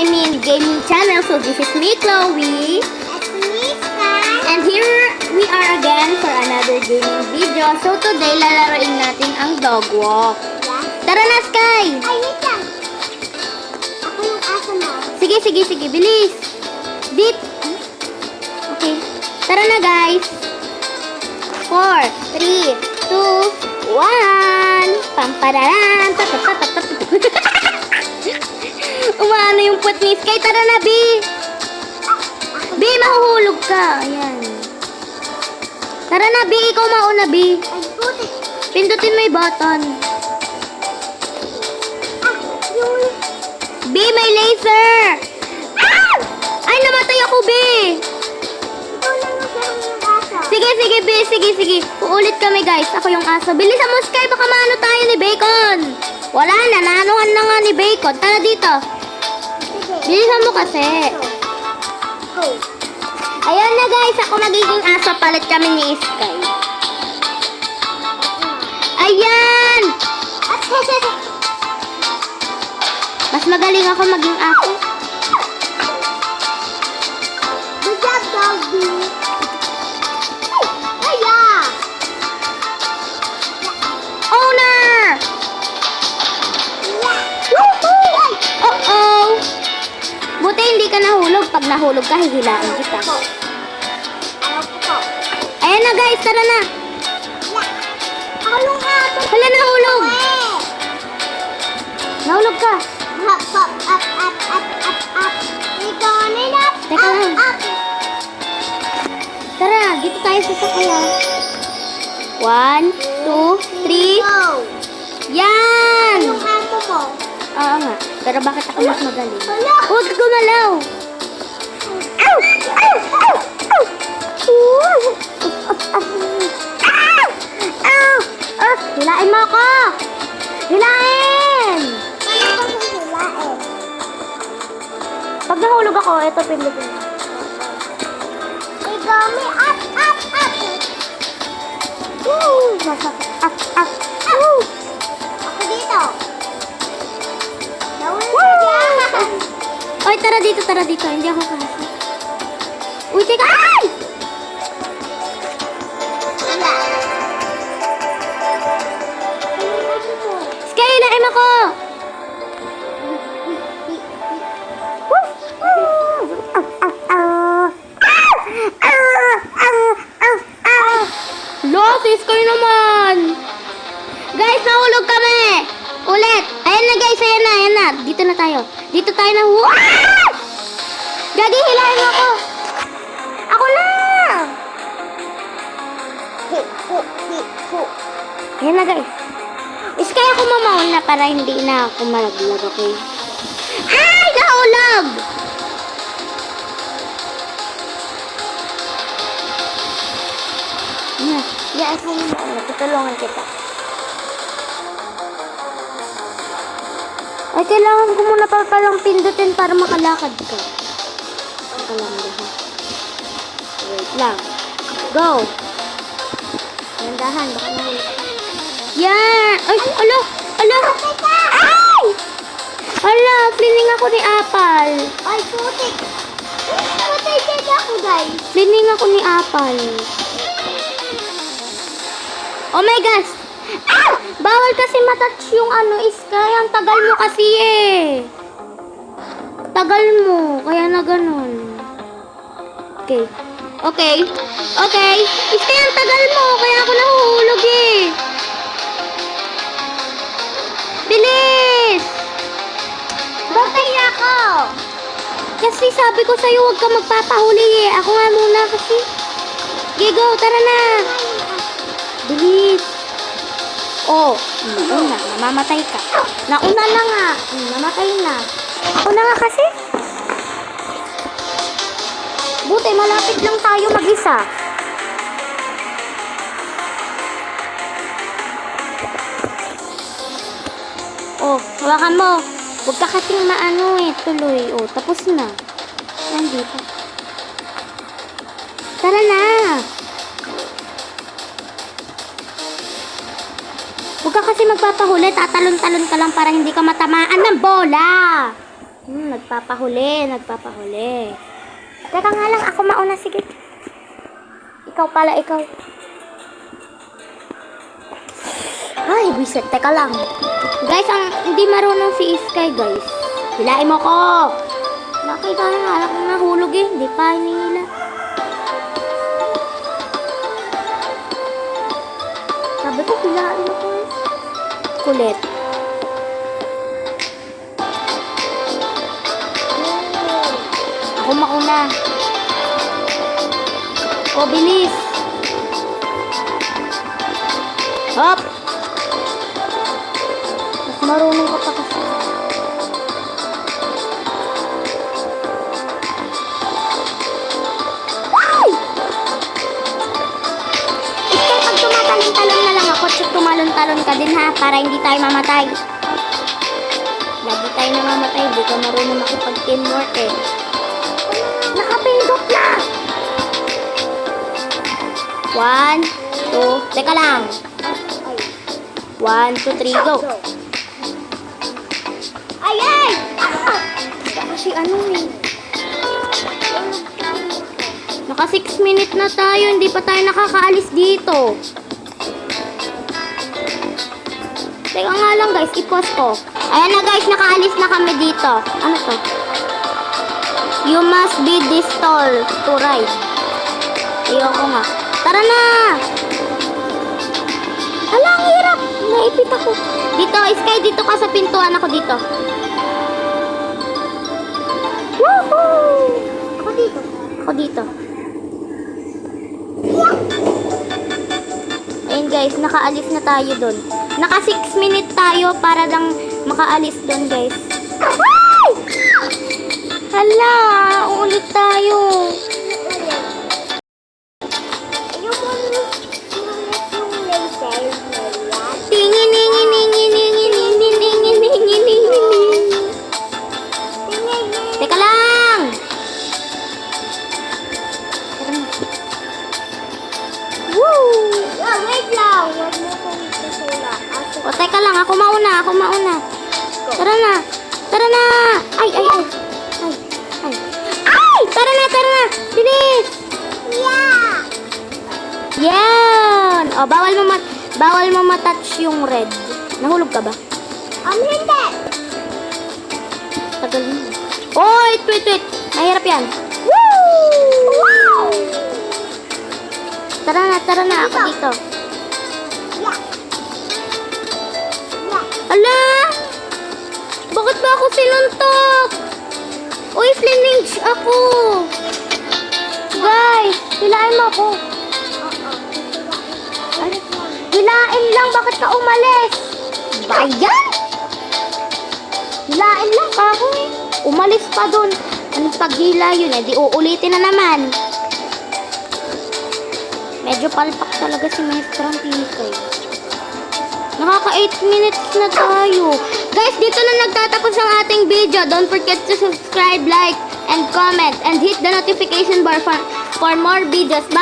gaming channel. So this is me, Chloe. And here we are again for another gaming video. So today, lalaroin natin ang dog walk. Tara na, Sky! Ay, wait lang. Ako yung aso mo. Sige, bilis. Beat. Okay. Tara na, guys. 4, 3, 2, 1. Pampararan. Umano yung puwet ni Sky. Tara na, B. B, mahuhulog ka. Ayan. Tara na, B. Ikaw mauna, B. Ay, puti. Pindutin mo yung button. Yung... B, may laser. Ah! Ay, namatay ako, B. Ikaw lang yung aso. Sige, B. Sige. Uulit kami, guys. Ako yung aso. Bilisan mo, Sky. Baka maano tayo ni Bacon. Wala na. Naanuhan na nga ni Bacon. Tara dito. Sige. Bilisan mo kasi. Go. Ayan na, guys. Ako magiging aso. Palit kami ni Sky. Ayan! Mas magaling ako maging aso. Good job, doggy. Aya! Owner! Woohoo! Uh-oh! Buti hindi ka nahulog. Pag nahulog ka, hihilain kita. Ayaw ko. Ayan na, guys. Tara na. Ako yung aso. Hala, nahulog. Nahulog ka. Up. Ito, nilap. Teka lang. Up. Tara, dito tayo sa sakaya. 1, 2, 3. Go. Yan! Yung aso mo. Oo nga. Pero bakit ako mas magaling? Hala. Huwag gumalaw! Ow! Ow! Ow! Ow! Ow! Ow! Oh, hilain mo ako! Hilain! Paano ko hihilain? Pag nahulog ako, ito pindutin. Ikaw, may up. Woo! Up! Woo! Ako dito. Nawala Woo! ka dyan. Oy, tara dito. Hindi ako kasi. Uy, teka! Ay! Wala. Sky, hilain ako! Losis kayo naman! Guys, nahulog kami! Ulit! Ayan na guys, ayan na. Dito na tayo. Dito tayo na. Ah! Gagi, hilahin mo ako! Ako na! Ayan na guys. Is kaya ako mamauna para hindi na ako malaglag, okay? Ay! Nahulog! Yeah, ako muna. Tutulungan kita. Ay, kailangan ko muna pa palang pindutin para makalakad ka. Wait lang. Go! Nandahan, baka nahulog. Yan! Ay, ala! Ay! Ala, flining ako ni Apal. Ay, putik. Patay din ako, guys. Flining ako ni Apal. Oh my gosh! Ah! Bawal kasi matouch yung Sky. Ang tagal mo kasi eh. Tagal mo. Kaya na ganun. Okay. Sky, ang tagal mo. Kaya ako nahuhulog eh. Bilis! Patay ako. Kasi sabi ko sa'yo, huwag ka magpapahuli eh. Ako nga muna kasi. Okay, go. Tara na. Bilis. Oh, nauna. Namamatay ka. Nauna na nga. Namatay na. Ako na nga kasi. Buti, malapit lang tayo mag-isa. Oh, hawakan mo. Huwag ka kasing maano eh. Tuloy. Oh, tapos na. Nandito. Tara na. Huwag ka kasi magpapahuli, tatalon-talon ka lang para hindi ka matamaan ng bola. Nagpapahuli. Teka nga lang, ako mauna, sige. Ikaw pala, ikaw. Ay, bisit, teka lang. Guys, hindi marunong si Sky, guys. Hilain mo ko. Nakita na nga lang nahulog eh. Hindi pa hinihila. Sabi ko, hilain mo ko. Kulit. Ako mauna. O, bilis. Hop! Mas marunong ka pa kasi. Ay! Ikaw, pag tumatalon-talon na lang ako, tsuk tumalon-talon ka din ha, para hindi tayo mamatay. Lagi tayo namamatay, di ka marunong makipag-teamwork eh. Nakapindot na! 1, 2, teka lang. 1, 2, 3, go! Ay, ay! Kasi ano eh. Naka 6 minutes na tayo, hindi pa tayo nakakaalis dito. Teka nga lang guys, i-pause ko. Ayan na guys, nakaalis na kami dito. Ano to? You must be this tall to ride. Ayoko nga. Tara na! Hala, ang hirap. Naipit ako. Dito, Sky, dito ka sa pintuan. Ako dito. Woohoo! Ako dito. Ako dito. Ayun guys, nakaalis na tayo dun. Naka 6 minutes tayo para lang makaalis dun guys. Hala, ulit tayo. Teka lang. Woo! Wait lang. Huwag mo kong isasala. O, teka lang. Ako mauna. Tara na. Ay. Tara na. Bilis. Yeah! Yan. O, bawal mo matouch yung red. Nahulog ka ba? Hindi. Tagal mo. Oh, wait. Mahirap yan. Woo! Wow! Tara na. Ako dito. Yeah. Ala! Bakit ba ako sinuntok? Uy, flinch ako. Guys, hilain mo ako. Ay, hilain lang. Bakit ka umalis? Bayan? Hilain lang ka ako eh. Umalis pa dun. Anong paghila yun eh? Di uulitin na naman. Medyo palpak talaga si Maestrang Tikay. Nakaka 8 minutes na tayo. Guys, dito na nagtatapos ang ating video. Don't forget to subscribe, like, and comment. And hit the notification bar for more videos. Bye!